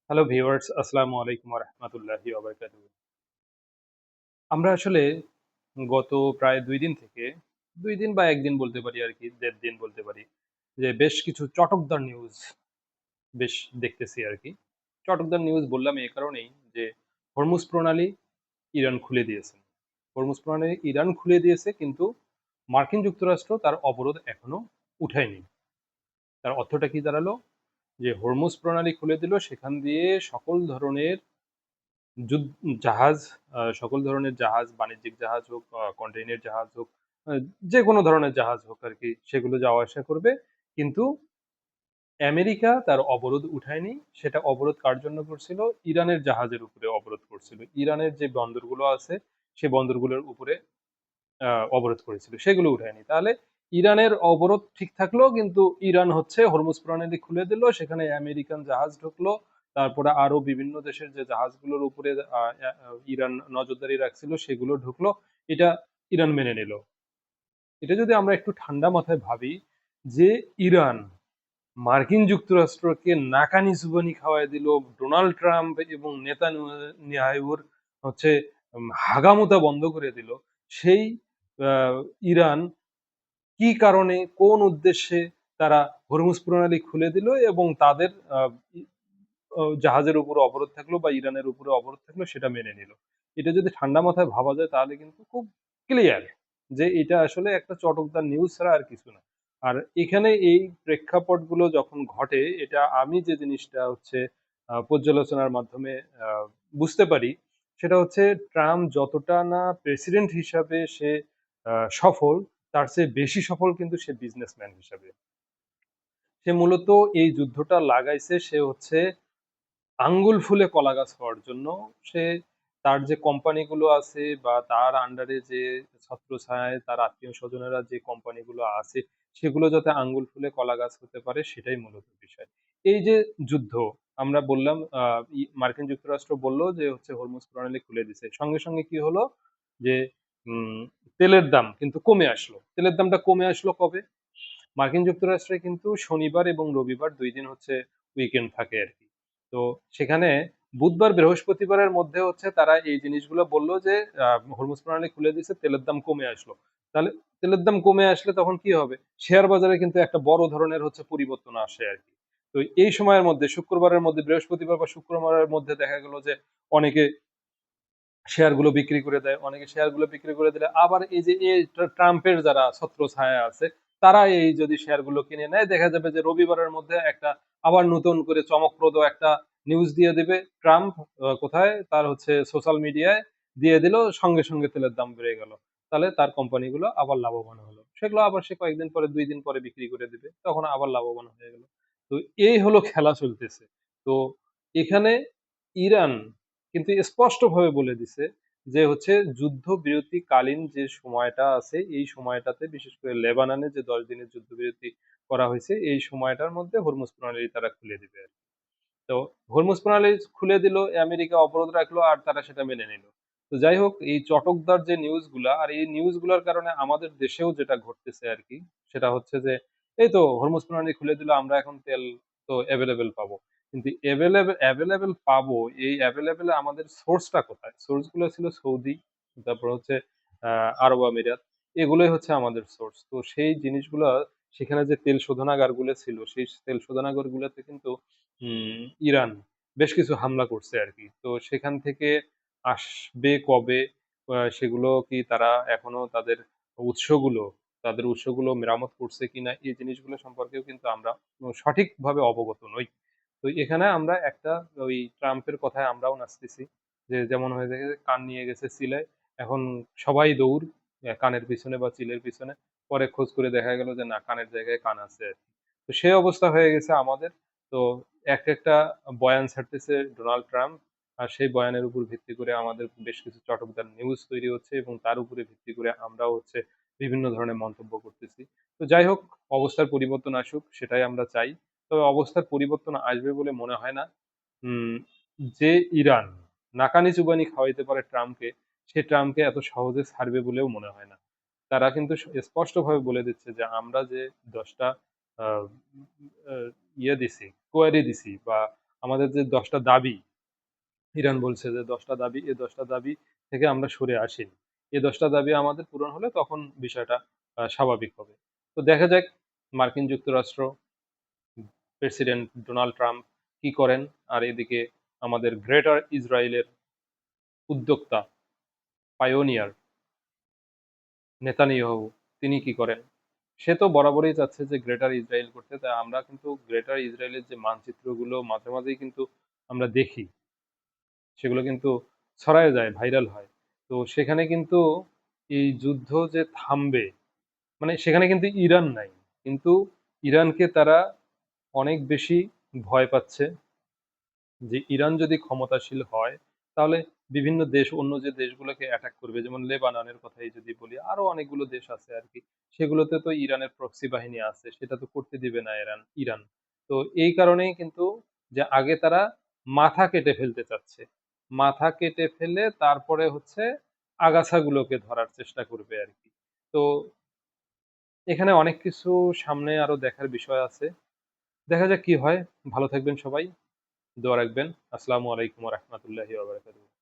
Hello viewers, আসসালামু আলাইকুম ওয়া রাহমাতুল্লাহি ওয়া বারাকাতুহু। আমরা আসলে গত প্রায় ২ দিন থেকে ২ দিন বা ১ দিন বলতে পারি আরকি, ১.৫ দিন বলতে পারি যে বেশ কিছু চটকদার নিউজ বেশ দেখতেছি আরকি। চটকদার নিউজ বললাম এ কারণেই যে হরমুজ প্রণালী ইরান খুলে দিয়েছেন। হরমুজ প্রণালী ইরান খুলে দিয়েছে, কিন্তু মার্কিন যুক্তরাষ্ট্র তার অবরোধ এখনো উঠায়নি। তার অর্থটা কি দাঁড়ালো? যে হরমুজ প্রণালী খুলে দিল, সেখান দিয়ে সকল ধরনের যুদ জাহাজ, সকল ধরনের জাহাজ, বাণিজ্যিক জাহাজ হোক, কন্টেইনার জাহাজ হোক, আ যেকোনো ধরনের জাহাজ হোক আরকি, সেগুলো যাওয়া আসা করবে। কিন্তু আমেরিকা তার অবরোধ উঠায়নি। সেটা অবরোধ কার জন্য করছিল? ইরানের জাহাজের উপরে অবরোধ করছিল। ইরানের যে বন্দরগুলো আছে, সে বন্দরগুলোর উপরে আ অবরোধ করেছিল। সেগুলো উঠায়নি। তাহলে ইরানের অবরোধ ঠিক থাকলো, কিন্তু ইরান হচ্ছে হরমুজ প্রণালী খুলে দিল। সেখানে আমেরিকান জাহাজ ঢুকলো। তারপরে আরো বিভিন্ন দেশের যে জাহাজগুলোর উপরে আ আ ইরান নজরদারি রাখছিল, সেগুলো ঢুকলো। এটা ইরান মেনে নিল। এটা যদি আমরা একটু ঠান্ডা মাথায় ভাবি যে ইরান মার্কিন যুক্তরাষ্ট্রকে নাকানি-চুবানি খাওয়ায় দিল, ডোনাল্ড ট্রাম্প এবং নেতানিয়াহুর হচ্ছে হাগামুতা বন্ধ করে দিল। সেই আ ইরান কি কারণে, কোন উদ্দেশ্যে তারা হরমুজ প্রণালী খুলে দিল এবং তাদের ই জাহাজের উপরে অবরোধ থাকলো বা ইরানের উপরে অবরোধ থাকলো, সেটা মেনে নিল। এটা যদি ঠান্ডা মাথায় ভাবা যায় তাহলে কিন্তু খুব ক্লিয়ার যে এটা আসলে একটা চটকদার নিউজ ছাড়া আর কিছু না। আর এখানে এই প্রেক্ষাপটগুলো যখন ঘটে, এটা আমি যে জিনিসটা হচ্ছে পর্যালোচনার মাধ্যমে আ বুঝতে পারি, সেটা হচ্ছে ট্রাম্প যতটা না প্রেসিডেন্ট হিসাবে সে সফল, তার চেয়ে বেশি সফল কিন্তু সে বিজনেসম্যান হিসাবে। সে মূলত এই যুদ্ধটা লাগাইছে, সে হচ্ছে আঙ্গুল ফুলে কলাগাছ হওয়ার জন্য। সে তার যে কোম্পানিগুলো আছে বা তার আন্ডারে যে ছত্রছায়ায় তার আত্মীয়-স্বজনেরা যে কোম্পানিগুলো আছে, সেগুলো যাতে আঙ্গুল ফুলে কলাগাছ হতে পারে, সেটাই মূলত বিষয়। এই যে যুদ্ধ, আমরা বললাম মার্কিন যুক্তরাষ্ট্র বলল যে হচ্ছে হরমুজ প্রণালী খুলে দিছে। সঙ্গে, সঙ্গে কি হলো? যে উম তেলের দাম কিন্তু কমে আসলো। তেলের দামটা কমে আসলো কবে? মার্কিন যুক্তরাষ্ট্রে কিন্তু শনিবার এবং রবিবার ২ দিন হচ্ছে উইকেন্ড থাকে আরকি। তো সেখানে বুধবার, বৃহস্পতিবারের মধ্যে হচ্ছে তারা এই জিনিসগুলো বলল যে আ হরমুজ প্রণালী খুলে দিছে, তেলের দাম কমে আসলো। তাহলে তেলের দাম কমে আসলে তখন কি হবে? শেয়ার বাজারে কিন্তু একটা বড় ধরনের হচ্ছে পরিবর্তন আসে আরকি। তো এই সময়ের মধ্যে শুক্রবারের মধ্যে, বৃহস্পতিবার বা শুক্রবারের মধ্যে দেখা গেল যে অনেকে শেয়ারগুলো বিক্রি করে দেয়। অনেকে শেয়ারগুলো বিক্রি করে দিলে আবার এই যে ট্রাম্পের যারা ছত্রছায়া আছে, তারা এই যদি শেয়ারগুলো কিনে নেয়, দেখা যাবে যে রবিবারের মধ্যে একটা আবার নতুন করে চমকপ্রদ একটা নিউজ দিয়ে দিবে ট্রাম্প। কোথায়? তার হচ্ছে সোশ্যাল মিডিয়ায় দিয়ে দিল, সঙ্গে, সঙ্গে তেলের দাম বেড়ে গেল। তাহলে তার কোম্পানিগুলো আবার লাভবান হলো। সেগুলো আবার সে কয়েকদিন পরে, ২ দিন পরে বিক্রি করে দিবে। তখন আবার লাভবান হয়ে গেল। তো এই হলো খেলা চলতেছে। তো এখানে ইরান কিন্তু স্পষ্টভাবে বলে দিছে যে হচ্ছে যুদ্ধবিরতিকালীন যে সময়টা আছে, এই সময়টাতে বিশেষ করে লেবাননে যে ১০ দিনের যুদ্ধবিরতি করা হয়েছে, এই সময়টার মধ্যে হরমুজ প্রণালী তারা খুলে দিবে। তো হরমুজ প্রণালী খুলে দিল, আমেরিকা অবরোধ রাখলো আর তারা সেটা মেনে নিল। তো যাই হোক, এই চটকদার যে নিউজগুলা, আর এই নিউজগুলার কারণে আমাদের দেশেও যেটা ঘটতেছে আরকি, সেটা হচ্ছে যে এই তো হরমুজ প্রণালী খুলে দিল, আমরা এখন তেল তো এভেইলেবল পাবো। কিন্তু এভেইলেবল পাবো, এই এভেইলেবল এ আমাদের সোর্সটা কোথায়? সোর্স গুলো ছিল সৌদি, তারপর হচ্ছে আ আরব আমিরাত। এগুলোই হচ্ছে আমাদের সোর্স। তো সেই জিনিসগুলা, সেখানে যে তেল শোধনাগারগুলো ছিল, সেই তেল শোধনাগারগুলোতে কিন্তু হুম, ইরান বেশ কিছু হামলা করছে আরকি। তো সেখান থেকে আসবে কবে? সেগুলো কি তারা এখনো তাদের উৎসগুলো মেরামত করছে কিনা? এই জিনিসগুলো সম্পর্কেও কিন্তু আমরা সঠিকভাবে অবগত নই। তো এখানে আমরা একটা ওই ট্রাম্পের কথায় আমরাও নাচতেছি। যে যেমন হয়ে যায় যে কান নিয়ে গেছে চিলায়। এখন সবাই দৌড় কানের পিছনে বা চিলের পিছনে। পরে খোঁজ করে দেখা গেল যে না, কানের জায়গায় কান আছে আরকি। তো সেই অবস্থা হয়ে গেছে আমাদের। তো একটা বয়ান ছাড়তেছে ডোনাল্ড ট্রাম্প। আর সেই বয়ানের উপর ভিত্তি করে আমাদের বেশ কিছু চটকদার নিউজ তৈরি হচ্ছে এবং তার উপরে ভিত্তি করে আমরাও হচ্ছে বিভিন্ন ধরনের মন্তব্য করতেছি। তো যাই হোক, অবস্থার পরিবর্তন আসুক, সেটাই আমরা চাই। তবে অবস্থার পরিবর্তন আসবে বলে মনে হয় না। উম যে ইরান নাকানি-চুবানি খাওয়াইতে পারে ট্রাম্পকে, সে ট্রাম্পকে এত সহজে ছাড়বে বলেও মনে হয় না। তারা কিন্তু স্পষ্টভাবে বলে দিচ্ছে যে আমরা যে ১০ টা আ আ ইয়ে দিছি, কোয়ারি দিছি বা আমাদের যে 10টা দাবি, ইরান বলছে যে 10টা দাবি, এই 10টা দাবি থেকে আমরা সরে আসিনি। এই 10টা দাবি আমাদের পূরণ হলে তখন বিষয়টা স্বাভাবিক হবে। তো দেখা যাক মার্কিন যুক্তরাষ্ট্র, প্রেসিডেন্ট ডোনাল্ড ট্রাম্প কি করেন। আর এদিকে আমাদের গ্রেটার ইসরায়েলের উদ্যোক্তা, পাইওনিয়ার নেতানিয়াহু, তিনি কি করেন। সে তো বরাবরই চাচ্ছে যে গ্রেটার ইসরায়েল করতে, তাই আমরা কিন্তু গ্রেটার ইসরায়েলের যে মানচিত্রগুলো মাঝে মাঝেই কিন্তু আমরা দেখি, সেগুলো কিন্তু ছড়ায় যায়, ভাইরাল হয়। তো সেখানে কিন্তু এই যুদ্ধ যে থামবে, মানে সেখানে কিন্তু ইরান নাই। কিন্তু ইরানকে তারা অনেক বেশি ভয় পাচ্ছে যে ইরান যদি ক্ষমতাশীল হয়, তাহলে বিভিন্ন দেশ অন্য যে দেশগুলোকে অ্যাটাক করবে, যেমন লেবাননের কথাই যদি বলি, আরো অনেকগুলো দেশ আছে আর কি। সেগুলোতে তো ইরানের প্রক্সি বাহিনী আছে, সেটা তো করতে দিবে না ইরান। তো এই কারণেই কিন্তু যে আগে তারা মাথা কেটে ফেলতে চাচ্ছে, মাথা কেটে ফেলে তারপরে হচ্ছে আগাছাগুলোকে ধরার চেষ্টা করবে আর কি। তো এখানে অনেক কিছু সামনে আরো দেখার বিষয় আছে। দেখা যাক কি হয়। ভালো থাকবেন সবাই, দোয়া রাখবেন। আসসালামু আলাইকুম ওয়া রাহমাতুল্লাহি ওয়া বারাকাতুহু।